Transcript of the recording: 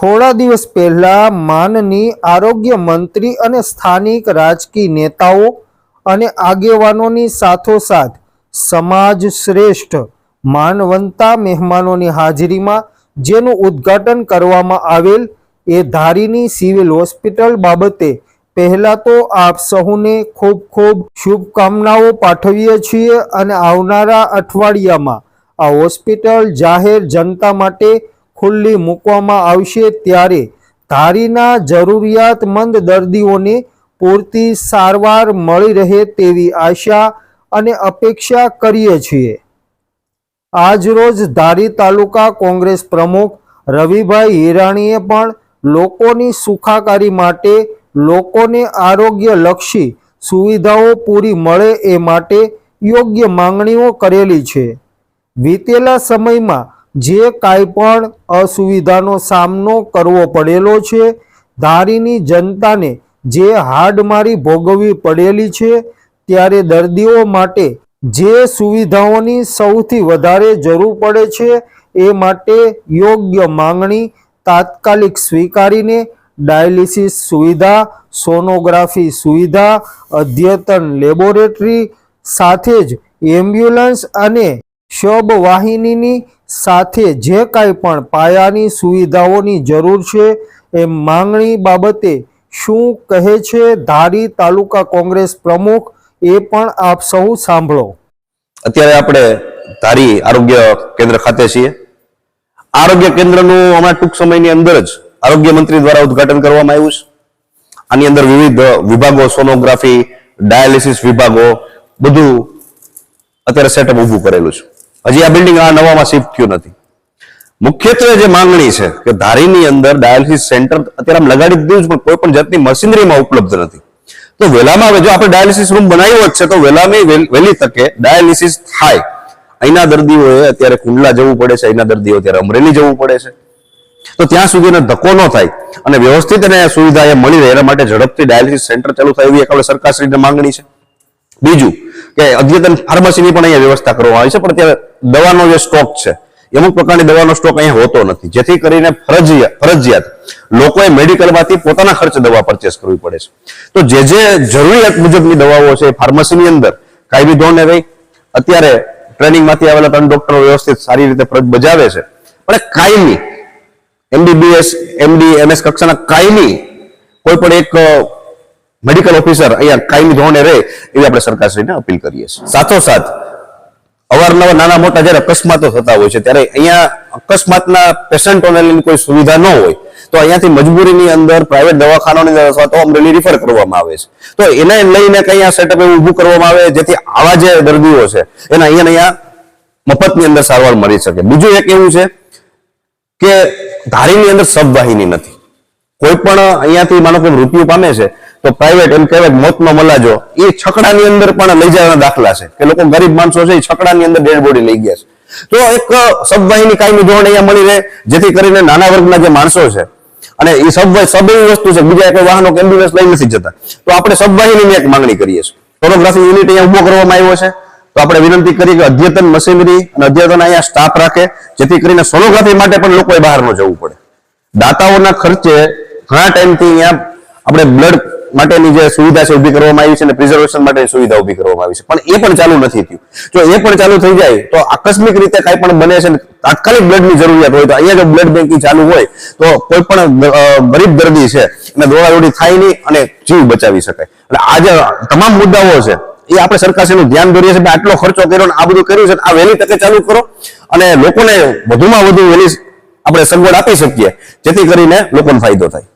થોડા દિવસ પહેલા માનની આરોગ્ય મંત્રી અને સ્થાનિક રાજકીય નેતાઓ અને આગેવાનોની સાથોસાથ સમાજ શ્રેષ્ઠ માનવંતા મહેમાનોની હાજરીમાં જેનું ઉદ્ઘાટન કરવામાં આવેલ એ ધારીની સિવિલ હોસ્પિટલ બાબતે પહેલા તો આપ સહુને ખૂબ ખૂબ શુભકામનાઓ પાઠવીએ છીએ અને આવનારા અઠવાડિયામાં આ હોસ્પિટલ જાહેર જનતા માટે ખુલ્લી મૂકવામાં આવશે ત્યારે ધારીના જરૂરિયાતમંદ દર્દીઓને પૂરતી સારવાર મળી રહે તેવી આશા અને અપેક્ષા કરીએ છીએ। આજરોજ ધારી તાલુકા કોંગ્રેસ પ્રમુખ રવિભાઈ હિરાણીએ પણ લોકોની સુખાકારી માટે લોકોને આરોગ્યલક્ષી સુવિધાઓ પૂરી મળે એ માટે યોગ્ય માંગણીઓ કરેલી છે। વીતેલા સમયમાં જે કાંઈ પણ અસુવિધાનો સામનો કરવો પડેલો છે, ધારીની જનતાને જે હાડમારી ભોગવવી પડેલી છે, ત્યારે દર્દીઓ માટે જે સુવિધાઓની સૌથી વધારે જરૂર પડે છે એ માટે યોગ્ય માંગણી તાત્કાલિક સ્વીકારીને ડાયાલિસિસ સુવિધા, સોનોગ્રાફી સુવિધા, અદ્યતન લેબોરેટરી સાથે જ એમ્બ્યુલન્સ અને શબવાહિનીની સાથે જે કાંઈ પણ પાયાની સુવિધાઓની જરૂર છે એ માંગણી બાબતે શું કહે છે ધારી તાલુકા કોંગ્રેસ પ્રમુખ એ પણ આપ સૌ સાંભળો। અત્યારે આપણે ધારી આરોગ્ય કેન્દ્ર ખાતે છીએ। આરોગ્ય કેન્દ્રનું હમણાં ટૂંક સમયની અંદર જ આરોગ્ય મંત્રી દ્વારા ઉદ્ઘાટન કરવામાં આવ્યું છે। આની અંદર વિવિધ વિભાગો, સોનોગ્રાફી, ડાયાલિસિસ વિભાગો, બધું અત્યારે સેટઅપ ઊભું કરેલું છે। હજી આ બિલ્ડિંગ આ નવામાં શિફ્ટ થયું નથી। મુખ્યત્વે જે માંગણી છે કે ધારીની અંદર ડાયાલિસિસ સેન્ટર અત્યારે આમ લગાડી દીધું છે, પણ કોઈ પણ જાતની મશીનરીમાં ઉપલબ્ધ નથી। તો વહેલામાં જો આપણે ડાયાલિસિસ રૂમ બનાવ્યો જ છે તો વહેલી તકે ડાયાલિસિસ થાય। અહીંના દર્દીઓએ અત્યારે કુંડલા જવું પડે છે, અહીંના દર્દીઓ અત્યારે અમરેલી જવું પડે છે, તો ત્યાં સુધીનો ધક્કો ન થાય અને વ્યવસ્થિત અને સુવિધા એ મળી રહે એના માટે ઝડપથી ડાયાલિસિસ સેન્ટર ચાલુ થાય એવી આપણે સરકારશ્રીની માંગણી છે। બીજું કે અદ્યતન ફાર્મસીની પણ અહીંયા વ્યવસ્થા કરવામાં આવી છે, પણ અત્યારે દવાનો જે સ્ટોક છે અમુક પ્રકારની દવાનો સ્ટોક અહીંયા હોતો નથી, જેથી કરીને ફરજિયાત લોકોએ મેડિકલમાંથી પોતાના ખર્ચે દવા પરચેસ કરવી પડે છે। તો જે જરૂરિયાત મુજબની દવાઓ છે ફાર્મસીની અંદર કાયમી ધોરણે રહી અત્યારે ટ્રેનિંગમાંથી આવેલા 3 ડોક્ટરો વ્યવસ્થિત સારી રીતે ફરજ બજાવે છે, પણ કાયમી MBBS, MD, MS કક્ષાના કાયમી કોઈ પણ એક મેડિકલ ઓફિસર અહીંયા કાયમી ધોરણે રહે એવી આપણે સરકારશ્રીને અપીલ કરીએ છીએ। સાથોસાથ અવારનવાર નાના મોટા જ્યારે અકસ્માતો થતા હોય છે ત્યારે અહીંયા અકસ્માતના પેશન્ટોને કોઈ સુવિધા ન હોય તો અહીંયાથી મજબૂરીની અંદર પ્રાઇવેટ દવાખાનાની અથવા તો અમરેલી રિફર કરવામાં આવે છે। તો એને લઈને કંઈ આ સેટઅપ એવું ઊભું કરવામાં આવે જેથી આવા જે દર્દીઓ છે એને અહીંયા મફતની અંદર સારવાર મળી શકે। બીજું એક એવું છે કે ધારીની અંદર સબવાહિની નથી। કોઈ પણ અહીંયાથી માનો કે મૃત્યુ પામે છે તો પ્રાઇવેટ એમ કહેવાય મોતનો મલાજો એ છકડાની અંદર પણ લઈ જવાના દાખલા છે કે લોકો ગરીબ માણસો છે એ છકડાની અંદર ડેડ બોડી લઈ ગયા છે। તો એક સબવાહિની કાયમી ધોરણે અહીંયા મળી રહે જેથી કરીને નાના વર્ગના જે માણસો છે અને એ સબ એવી વસ્તુ છે બીજા કોઈ વાહનો કે એમ્બ્યુલન્સ લઈ નથી જતા, તો આપણે સબવાહિનીની એક માંગણી કરીએ છીએ। સોનોગ્રાફી યુનિટ અહીંયા ઉભો કરવામાં આવ્યો છે, તો આપણે વિનંતી કરીએ કે અદ્યતન મશીનરી અને અદ્યતન અહીંયા સ્ટાફ રાખે જેથી કરીને સોનોગ્રાફી માટે પણ લોકોએ બહાર ન જવું પડે। દાતાઓના ખર્ચે ઘણા ટાઈમથી અહીંયા આપણે બ્લડ માટેની જે સુવિધા છે ઊભી કરવામાં આવી છે અને પ્રિઝર્વેશન માટેની સુવિધા ઊભી કરવામાં આવી છે, પણ એ પણ ચાલુ નથી થયું। જો એ પણ ચાલુ થઈ જાય તો આકસ્મિક રીતે કાંઈ પણ બને છે તાત્કાલિક બ્લડની જરૂરિયાત હોય તો અહીંયા જો બ્લડ બેંકિંગ ચાલુ હોય તો કોઈ પણ ગરીબ દર્દી છે એને દોડાદોડી થાય નહીં અને જીવ બચાવી શકાય। એટલે આ જે તમામ મુદ્દાઓ છે એ આપણે સરકારશ્રીનું ધ્યાન દોરીએ છીએ, આટલો ખર્ચો કર્યો ને આ બધું કર્યું છે, આ વહેલી તકે ચાલુ કરો અને લોકોને વધુમાં વધુ વહેલી આપણે સગવડ આપી શકીએ જેથી કરીને લોકોને ફાયદો થાય।